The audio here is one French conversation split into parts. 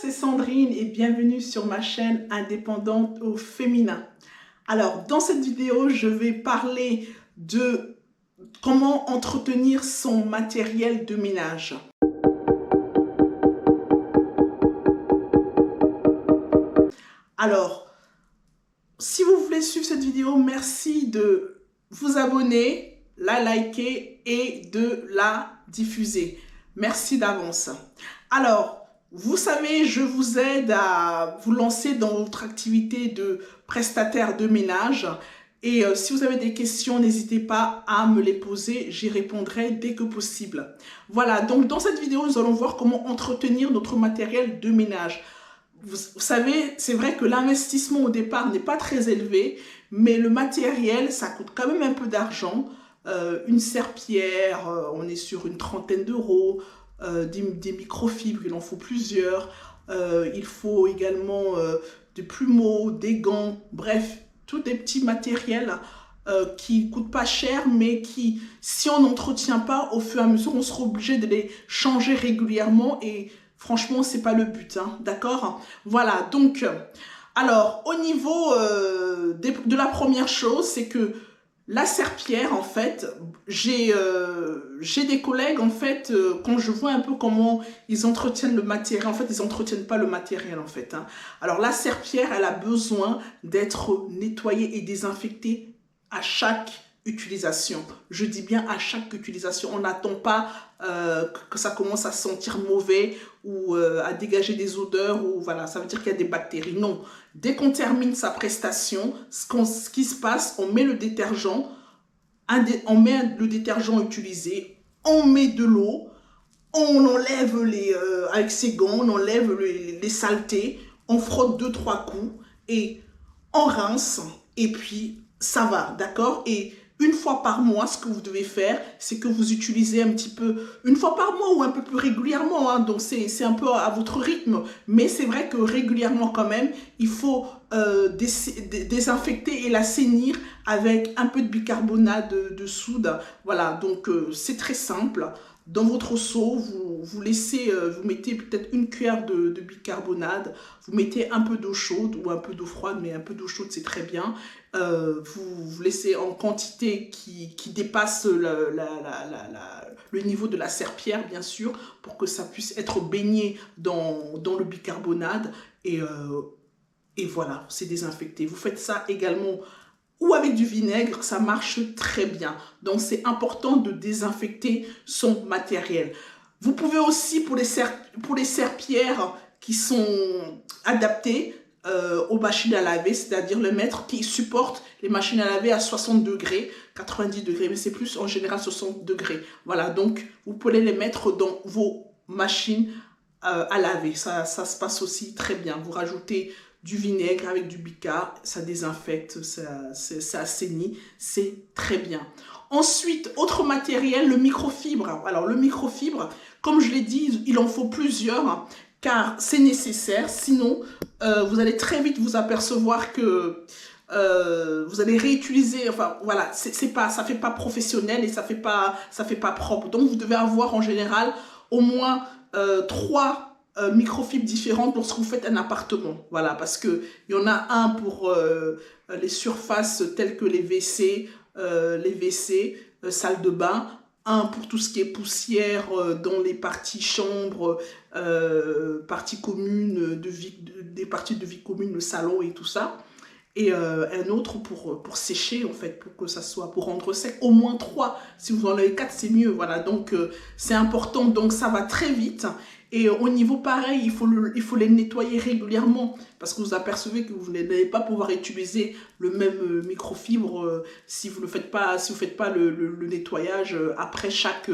c'est Sandrine et bienvenue sur ma chaîne indépendante au féminin. Alors, dans cette vidéo, je vais parler de comment entretenir son matériel de ménage. Alors, si vous voulez suivre cette vidéo, merci de vous abonner, la liker et de la diffuser. Merci d'avance. Alors, vous savez, je vous aide à vous lancer dans votre activité de prestataire de ménage. Et si vous avez des questions, n'hésitez pas à me les poser, j'y répondrai dès que possible. Voilà, donc dans cette vidéo, nous allons voir comment entretenir notre matériel de ménage. Vous savez, c'est vrai que l'investissement au départ n'est pas très élevé, mais le matériel, ça coûte quand même un peu d'argent. Une serpillière, on est sur une trentaine d'euros. Des microfibres, il en faut plusieurs. Il faut également des plumeaux, des gants, bref, tous des petits matériels qui ne coûtent pas cher, mais qui, si on n'entretient pas, au fur et à mesure, on sera obligé de les changer régulièrement et franchement, c'est pas le but, hein, d'accord? Voilà, donc, alors, au niveau de la première chose, c'est que la serpillière, en fait, j'ai des collègues, en fait, quand je vois un peu comment ils entretiennent le matériel, en fait, ils n'entretiennent pas le matériel, en fait. Hein. Alors, la serpillière, elle a besoin d'être nettoyée et désinfectée à chaque utilisation. Je dis bien à chaque utilisation. On n'attend pas que ça commence à sentir mauvais ou à dégager des odeurs ou voilà, ça veut dire qu'il y a des bactéries. Non. Dès qu'on termine sa prestation, ce qui se passe, on met le détergent, utilisé, on met de l'eau, on enlève avec ses gants, on enlève les saletés, on frotte 2-3 coups et on rince et puis ça va, d'accord? Et une fois par mois, ce que vous devez faire, c'est que vous utilisez un petit peu, une fois par mois ou un peu plus régulièrement, hein, donc c'est un peu à votre rythme, mais c'est vrai que régulièrement quand même, il faut désinfecter et l'assainir avec un peu de bicarbonate de soude. Voilà, donc c'est très simple. Dans votre seau, vous mettez peut-être une cuillère de bicarbonate, vous mettez un peu d'eau chaude ou un peu d'eau froide, mais un peu d'eau chaude c'est très bien. Vous laissez en quantité qui dépasse le niveau de la serpillière, bien sûr, pour que ça puisse être baigné dans le bicarbonate. Et voilà, c'est désinfecté. Vous faites ça également ou avec du vinaigre, ça marche très bien. Donc, c'est important de désinfecter son matériel. Vous pouvez aussi, pour les serpillières qui sont adaptées aux machines à laver, c'est-à-dire le mètre qui supporte les machines à laver à 60 degrés, 90 degrés, mais c'est plus en général 60 degrés. Voilà, donc vous pouvez les mettre dans vos machines à laver. Ça se passe aussi très bien. Vous rajoutez du vinaigre avec du bica, ça désinfecte, ça assainit, c'est très bien. Ensuite, autre matériel, le microfibre. Alors, le microfibre, comme je l'ai dit, il en faut plusieurs, car c'est nécessaire. Sinon, vous allez très vite vous apercevoir que vous allez réutiliser, enfin voilà, ça fait pas professionnel et ça fait pas propre. Donc, vous devez avoir en général au moins 3 microfibres différentes lorsque vous faites un appartement. Voilà, parce qu'il y en a un pour les surfaces telles que les WC, salle de bain, un pour tout ce qui est poussière dans les parties chambres, parties communes, des parties de vie commune, le salon et tout ça. Et un autre pour sécher, en fait, pour que ça soit, pour rendre sec. Au moins 3. Si vous en avez 4, c'est mieux. Voilà, donc c'est important. Donc ça va très vite. Et au niveau pareil, il faut les nettoyer régulièrement parce que vous apercevez que vous n'allez pas pouvoir utiliser le même microfibre si vous faites pas le nettoyage après chaque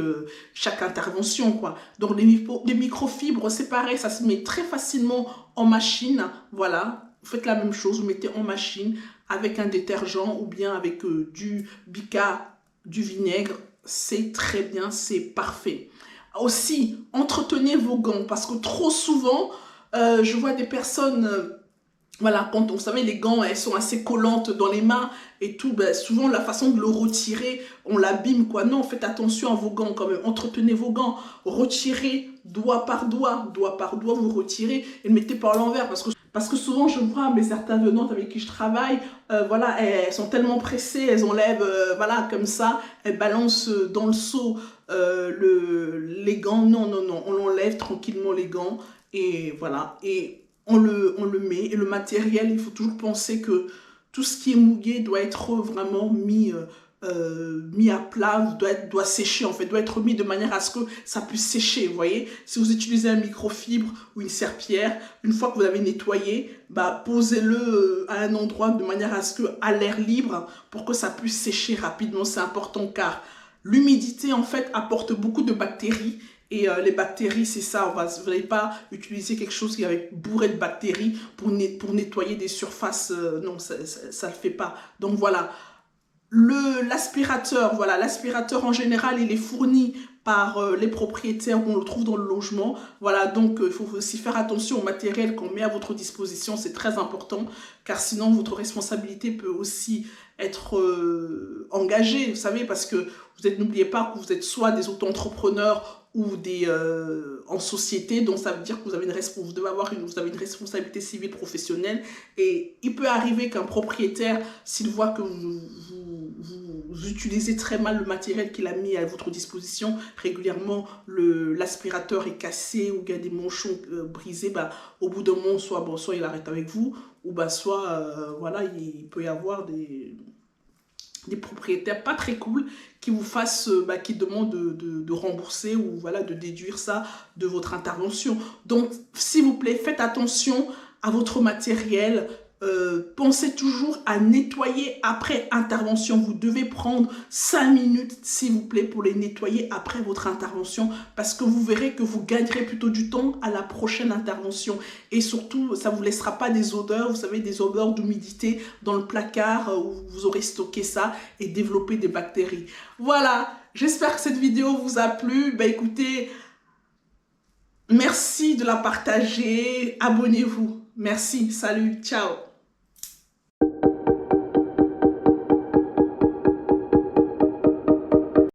intervention, quoi. Donc les microfibres, c'est pareil, ça se met très facilement en machine. Voilà. Vous faites la même chose, vous mettez en machine avec un détergent ou bien avec du bica, du vinaigre. C'est très bien, c'est parfait. Aussi, entretenez vos gants parce que trop souvent, je vois des personnes Voilà, quand vous savez, les gants, elles sont assez collantes dans les mains et tout, ben, souvent la façon de le retirer, on l'abîme quoi. Non, faites attention à vos gants quand même, entretenez vos gants, retirez doigt par doigt, vous retirez et ne mettez pas à l'envers parce que souvent je vois mes certaines venantes avec qui je travaille, voilà, elles sont tellement pressées, elles enlèvent, voilà, comme ça, elles balancent dans le seau les gants. Non, non, non, on l'enlève tranquillement les gants et voilà, et on le met. Et le matériel, il faut toujours penser que tout ce qui est mouillé doit être vraiment mis à plat, doit sécher en fait, doit être mis de manière à ce que ça puisse sécher, vous voyez. Si vous utilisez un microfibre ou une serpillière, une fois que vous avez nettoyé, bah, posez-le à un endroit de manière à ce que, à l'air libre, pour que ça puisse sécher rapidement. C'est important car l'humidité en fait apporte beaucoup de bactéries. Et les bactéries, c'est ça, vous n'allez pas utiliser quelque chose qui est bourré de bactéries pour nettoyer des surfaces, non, ça ne le fait pas. Donc voilà, l'aspirateur, voilà, l'aspirateur en général, il est fourni par les propriétaires, on le trouve dans le logement. Voilà, donc il faut aussi faire attention au matériel qu'on met à votre disposition, c'est très important, car sinon votre responsabilité peut aussi être engagée, vous savez, parce que n'oubliez pas que vous êtes soit des auto-entrepreneurs ou en société, donc ça veut dire que vous avez une responsabilité civile professionnelle, et il peut arriver qu'un propriétaire, s'il voit que vous utilisez très mal le matériel qu'il a mis à votre disposition, régulièrement l'aspirateur est cassé ou il y a des manchons brisés, bah, au bout d'un moment, soit il arrête avec vous, ou bah, soit voilà, il peut y avoir des propriétaires pas très cool qui vous fassent, qui demandent de rembourser ou voilà, de déduire ça de votre intervention. Donc, s'il vous plaît, faites attention à votre matériel. Pensez toujours à nettoyer après intervention. Vous devez prendre 5 minutes, s'il vous plaît, pour les nettoyer après votre intervention, parce que vous verrez que vous gagnerez plutôt du temps à la prochaine intervention. Et surtout, ça ne vous laissera pas des odeurs, vous savez, des odeurs d'humidité dans le placard où vous aurez stocké ça et développé des bactéries. Voilà, j'espère que cette vidéo vous a plu. Ben, écoutez, merci de la partager, abonnez-vous. Merci, salut, ciao.